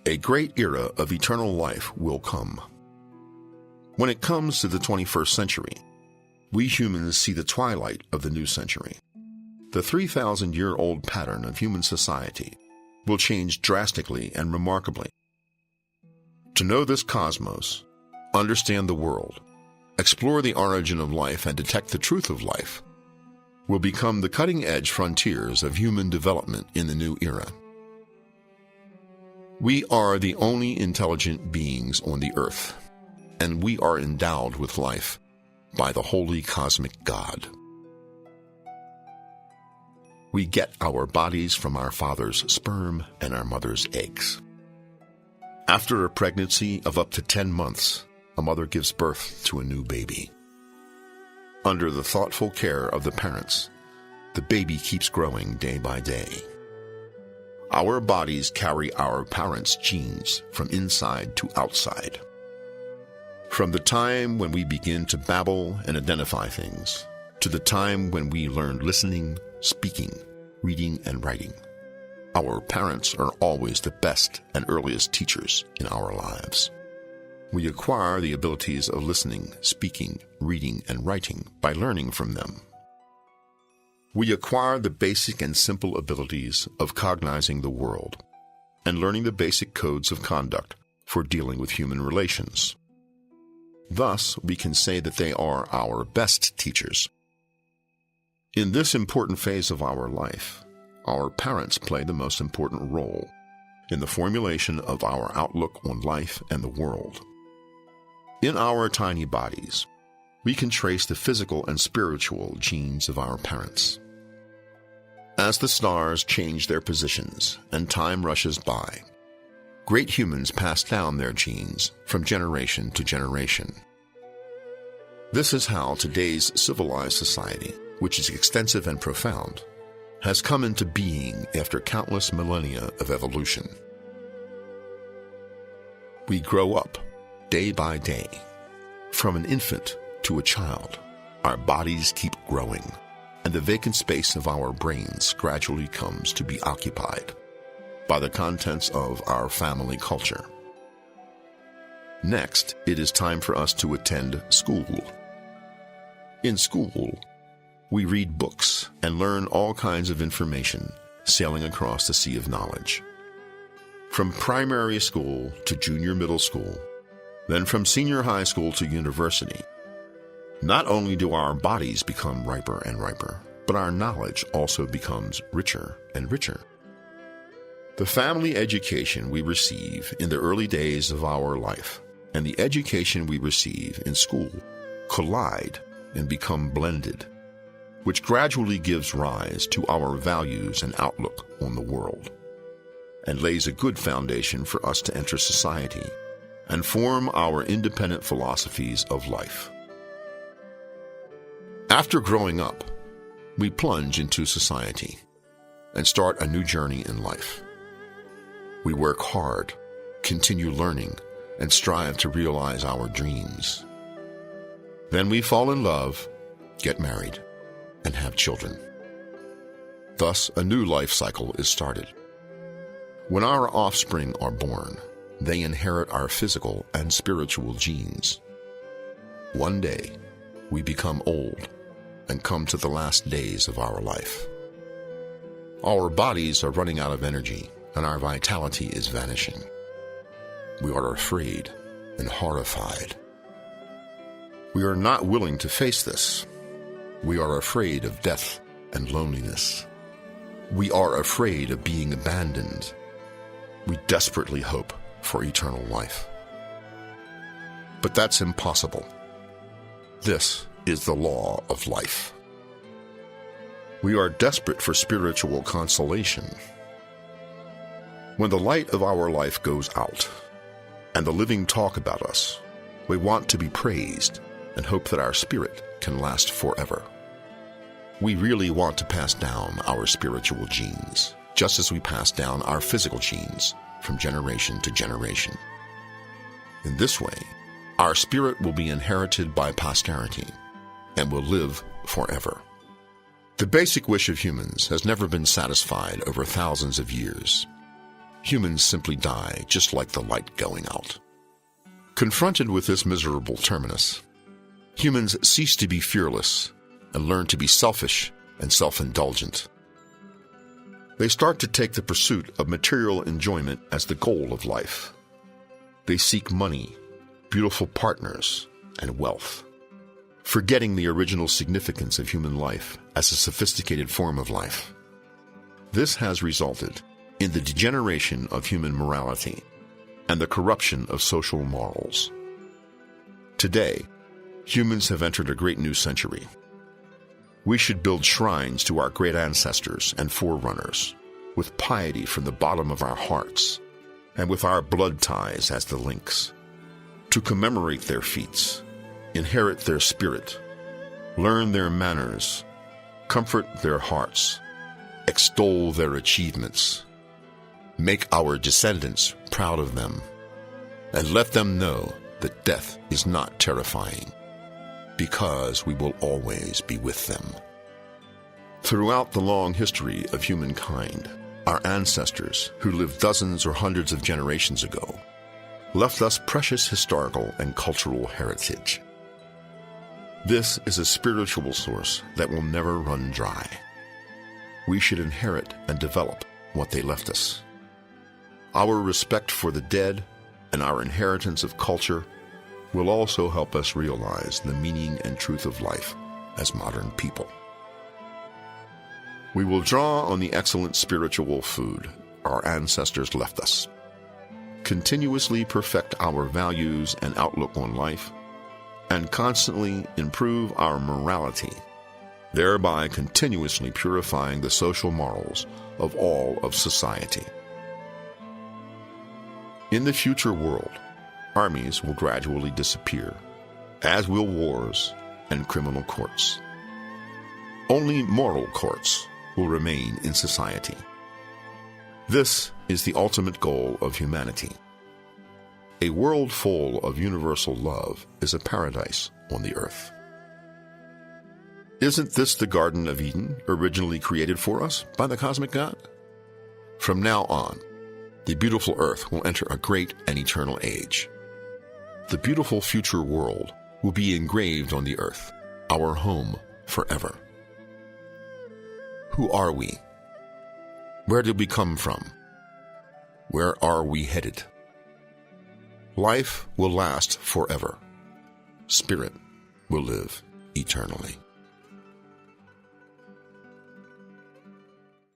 A great era of eternal life will come. When it comes to the 21st century, we humans see the twilight of the new century. The 3,000-year-old pattern of human society will change drastically and remarkably. To know this cosmos, understand the world, explore the origin of life, and detect the truth of life will become the cutting-edge frontiers of human development in the new era. We are the only intelligent beings on the earth, and we are endowed with life by the holy cosmic God. We get our bodies from our father's sperm and our mother's eggs. After a pregnancy of up to 10 months, a mother gives birth to a new baby. Under the thoughtful care of the parents, the baby keeps growing day by day. Our bodies carry our parents' genes from inside to outside. From the time when we begin to babble and identify things, to the time when we learn listening, speaking, reading, and writing, our parents are always the best and earliest teachers in our lives. We acquire the abilities of listening, speaking, reading, and writing by learning from them. We acquire the basic and simple abilities of cognizing the world and learning the basic codes of conduct for dealing with human relations. Thus, we can say that they are our best teachers. In this important phase of our life, our parents play the most important role in the formulation of our outlook on life and the world. In our tiny bodies, we can trace the physical and spiritual genes of our parents. As the stars change their positions and time rushes by, great humans pass down their genes from generation to generation. This is how today's civilized society, which is extensive and profound, has come into being after countless millennia of evolution. We grow up day by day. From an infant to a child, our bodies keep growing, and the vacant space of our brains gradually comes to be occupied by the contents of our family culture. Next, it is time for us to attend school. In school, we read books and learn all kinds of information sailing across the sea of knowledge. From primary school to junior middle school, then from senior high school to university, not only do our bodies become riper and riper, but our knowledge also becomes richer and richer. The family education we receive in the early days of our life and the education we receive in school collide and become blended, which gradually gives rise to our values and outlook on the world, and lays a good foundation for us to enter society and form our independent philosophies of life. After growing up, we plunge into society and start a new journey in life. We work hard, continue learning, and strive to realize our dreams. Then we fall in love, get married, and have children. Thus, a new life cycle is started. When our offspring are born, they inherit our physical and spiritual genes. One day, we become old and come to the last days of our life. Our bodies are running out of energy, and our vitality is vanishing. We are afraid and horrified. We are not willing to face this. We are afraid of death and loneliness. We are afraid of being abandoned. We desperately hope for eternal life. But that's impossible. This is the law of life. We are desperate for spiritual consolation. When the light of our life goes out, and the living talk about us, we want to be praised and hope that our spirit can last forever. We really want to pass down our spiritual genes, just as we pass down our physical genes from generation to generation. In this way, our spirit will be inherited by posterity and will live forever. The basic wish of humans has never been satisfied over thousands of years. humans simply die just like the light going out. Confronted with this miserable terminus, humans cease to be fearless and learn to be selfish and self-indulgent. They start to take the pursuit of material enjoyment as the goal of life. They seek money, beautiful partners, and wealth, forgetting the original significance of human life as a sophisticated form of life. This has resulted in the degeneration of human morality and the corruption of social morals. Today, humans have entered a great new century. We should build shrines to our great ancestors and forerunners, with piety from the bottom of our hearts, and with our blood ties as the links, to commemorate their feats, inherit their spirit, learn their manners, comfort their hearts, extol their achievements, make our descendants proud of them, and let them know that death is not terrifying, because we will always be with them. Throughout the long history of humankind, our ancestors, who lived dozens or hundreds of generations ago, left us precious historical and cultural heritage. This is a spiritual source that will never run dry. We should inherit and develop what they left us. Our respect for the dead and our inheritance of culture will also help us realize the meaning and truth of life as modern people. We will draw on the excellent spiritual food our ancestors left us, continuously perfect our values and outlook on life, and constantly improve our morality, thereby continuously purifying the social morals of all of society. In the future world, armies will gradually disappear, as will wars and criminal courts. Only moral courts will remain in society. This is the ultimate goal of humanity. A world full of universal love is a paradise on the earth. Isn't this the Garden of Eden originally created for us by the cosmic God? From now on, the beautiful earth will enter a great and eternal age. The beautiful future world will be engraved on the earth, our home forever. Who are we? Where did we come from? Where are we headed? Life will last forever. Spirit will live eternally.